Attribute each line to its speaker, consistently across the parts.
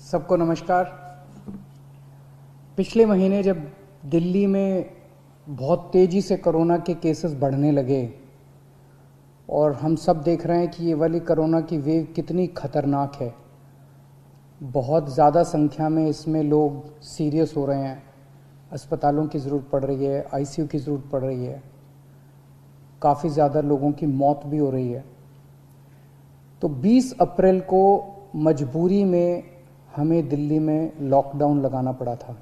Speaker 1: सबको नमस्कार। पिछले महीने जब दिल्ली में बहुत तेज़ी से कोरोना के केसेस बढ़ने लगे और हम सब देख रहे हैं कि ये वाली कोरोना की वेव कितनी ख़तरनाक है, बहुत ज़्यादा संख्या में इसमें लोग सीरियस हो रहे हैं, अस्पतालों की ज़रूरत पड़ रही है, आईसीयू की ज़रूरत पड़ रही है, काफ़ी ज़्यादा लोगों की मौत भी हो रही है। तो 20 अप्रैल को मजबूरी में हमें दिल्ली में लॉकडाउन लगाना पड़ा था।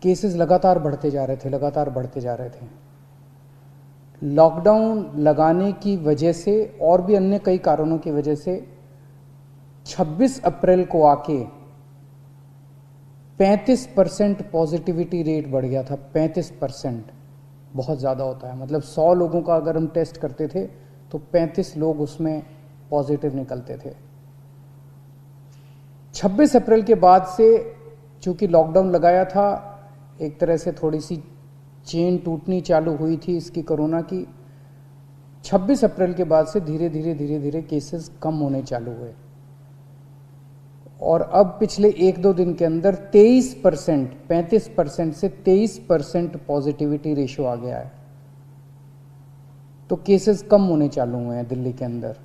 Speaker 1: केसेस लगातार बढ़ते जा रहे थे। लॉकडाउन लगाने की वजह से और भी अन्य कई कारणों की वजह से 26 अप्रैल को आके 35% पॉजिटिविटी रेट बढ़ गया था। 35% बहुत ज़्यादा होता है, मतलब 100 लोगों का अगर हम टेस्ट करते थे तो 35 लोग उसमें पॉजिटिव निकलते थे। 26 अप्रैल के बाद से चूँकि लॉकडाउन लगाया था, एक तरह से थोड़ी सी चेन टूटनी चालू हुई थी इसकी कोरोना की। 26 अप्रैल के बाद से धीरे धीरे केसेस कम होने चालू हुए और अब पिछले 1-2 दिन के अंदर 23%, 35% से 23% पॉजिटिविटी रेशो आ गया है। तो केसेस कम होने चालू हुए हैं दिल्ली के अंदर।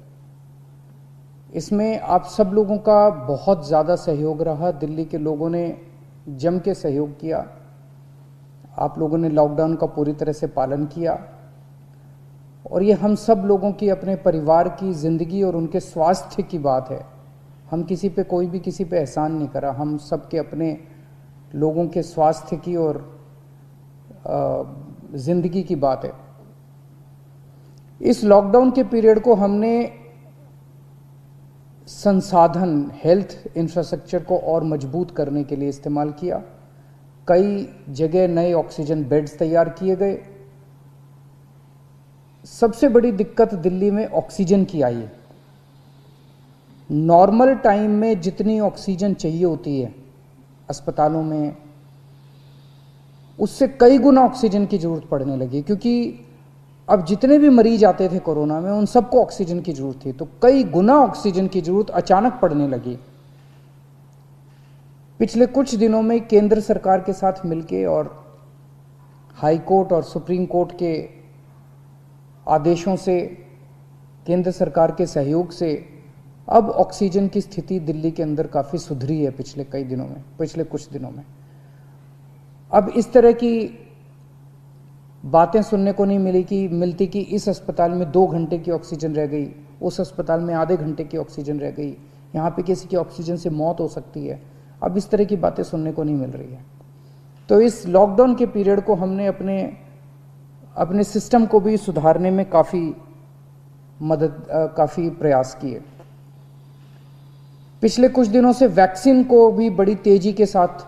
Speaker 1: इसमें आप सब लोगों का बहुत ज़्यादा सहयोग रहा। दिल्ली के लोगों ने जम के सहयोग किया। आप लोगों ने लॉकडाउन का पूरी तरह से पालन किया और ये हम सब लोगों की, अपने परिवार की ज़िंदगी और उनके स्वास्थ्य की बात है। हम किसी पे, कोई भी किसी पे एहसान नहीं करा, हम सब के अपने लोगों के स्वास्थ्य की और ज़िंदगी की बात है। इस लॉकडाउन के पीरियड को हमने संसाधन, हेल्थ इंफ्रास्ट्रक्चर को और मजबूत करने के लिए इस्तेमाल किया। कई जगह नए ऑक्सीजन बेड्स तैयार किए गए। सबसे बड़ी दिक्कत दिल्ली में ऑक्सीजन की आई है। नॉर्मल टाइम में जितनी ऑक्सीजन चाहिए होती है अस्पतालों में, उससे कई गुना ऑक्सीजन की ज़रूरत पड़ने लगी, क्योंकि अब जितने भी मरीज आते थे कोरोना में उन सबको ऑक्सीजन की ज़रूरत थी, तो कई गुना ऑक्सीजन की ज़रूरत अचानक पड़ने लगी। पिछले कुछ दिनों में केंद्र सरकार के साथ मिलके और हाई कोर्ट और सुप्रीम कोर्ट के आदेशों से, केंद्र सरकार के सहयोग से अब ऑक्सीजन की स्थिति दिल्ली के अंदर काफ़ी सुधरी है पिछले कुछ दिनों में। अब इस तरह की बातें सुनने को नहीं मिलती कि इस अस्पताल में 2 घंटे की ऑक्सीजन रह गई, उस अस्पताल में आधे घंटे की ऑक्सीजन रह गई, यहाँ पे किसी की ऑक्सीजन से मौत हो सकती है। अब इस तरह की बातें सुनने को नहीं मिल रही है। तो इस लॉकडाउन के पीरियड को हमने अपने सिस्टम को भी सुधारने में काफ़ी प्रयास किए। पिछले कुछ दिनों से वैक्सीन को भी बड़ी तेज़ी के साथ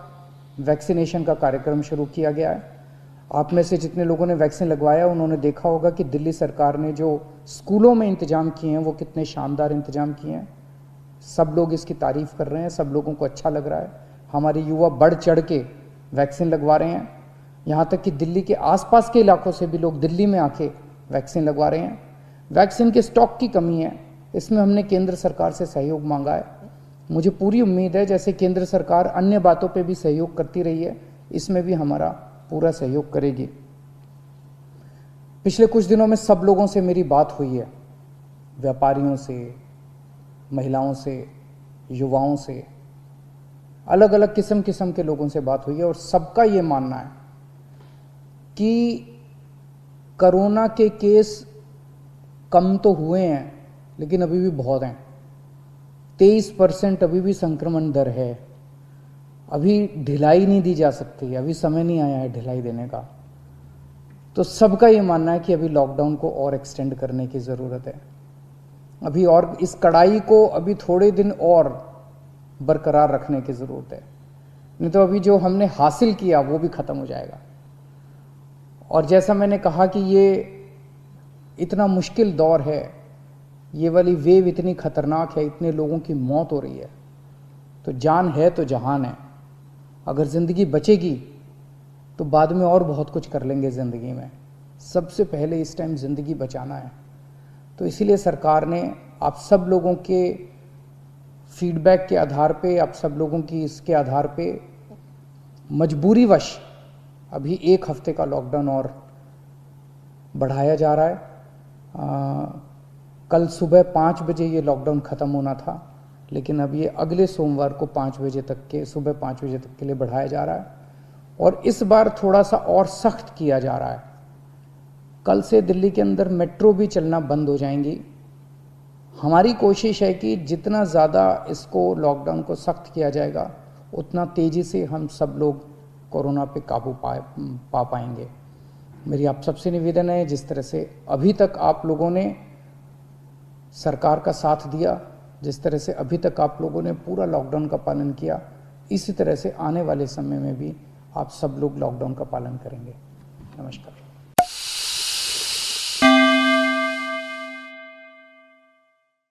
Speaker 1: वैक्सीनेशन का कार्यक्रम शुरू किया गया है। आप में से जितने लोगों ने वैक्सीन लगवाया उन्होंने देखा होगा कि दिल्ली सरकार ने जो स्कूलों में इंतजाम किए हैं वो कितने शानदार इंतजाम किए हैं। सब लोग इसकी तारीफ़ कर रहे हैं, सब लोगों को अच्छा लग रहा है। हमारे युवा बढ़ चढ़ के वैक्सीन लगवा रहे हैं, यहाँ तक कि दिल्ली के आसपास के इलाकों से भी लोग दिल्ली में आके वैक्सीन लगवा रहे हैं। वैक्सीन के स्टॉक की कमी है, इसमें हमने केंद्र सरकार से सहयोग मांगा है। मुझे पूरी उम्मीद है, जैसे केंद्र सरकार अन्य बातों पे भी सहयोग करती रही है, इसमें भी हमारा पूरा सहयोग करेगी। पिछले कुछ दिनों में सब लोगों से मेरी बात हुई है, व्यापारियों से, महिलाओं से, युवाओं से, अलग अलग किस्म के लोगों से बात हुई है और सबका ये मानना है कि कोरोना के केस कम तो हुए हैं लेकिन अभी भी बहुत हैं। 23% अभी भी संक्रमण दर है। अभी ढिलाई नहीं दी जा सकती, अभी समय नहीं आया है ढिलाई देने का। तो सबका ये मानना है कि अभी लॉकडाउन को और एक्सटेंड करने की ज़रूरत है। अभी और इस कड़ाई को अभी थोड़े दिन और बरकरार रखने की ज़रूरत है, नहीं तो अभी जो हमने हासिल किया वो भी ख़त्म हो जाएगा। और जैसा मैंने कहा कि ये इतना मुश्किल दौर है, ये वाली वेव इतनी ख़तरनाक है, इतने लोगों की मौत हो रही है, तो जान है तो जहान है। अगर ज़िंदगी बचेगी तो बाद में और बहुत कुछ कर लेंगे ज़िंदगी में। सबसे पहले इस टाइम ज़िंदगी बचाना है। तो इसीलिए सरकार ने आप सब लोगों के फीडबैक के आधार पे, आप सब लोगों की इसके आधार पे मजबूरीवश अभी 1 हफ्ते का लॉकडाउन और बढ़ाया जा रहा है। कल सुबह 5 बजे ये लॉकडाउन ख़त्म होना था, लेकिन अब ये अगले सोमवार को 5 बजे तक के, सुबह 5 बजे तक के लिए बढ़ाया जा रहा है और इस बार थोड़ा सा और सख्त किया जा रहा है। कल से दिल्ली के अंदर मेट्रो भी चलना बंद हो जाएंगी। हमारी कोशिश है कि जितना ज़्यादा इसको लॉकडाउन को सख्त किया जाएगा उतना तेज़ी से हम सब लोग कोरोना पे काबू पा पाएंगे। मेरी आप सबसे निवेदन है, जिस तरह से अभी तक आप लोगों ने सरकार का साथ दिया, जिस तरह से अभी तक आप लोगों ने पूरा लॉकडाउन का पालन किया, इसी तरह से आने वाले समय में भी आप सब लोग लॉकडाउन का पालन करेंगे। नमस्कार।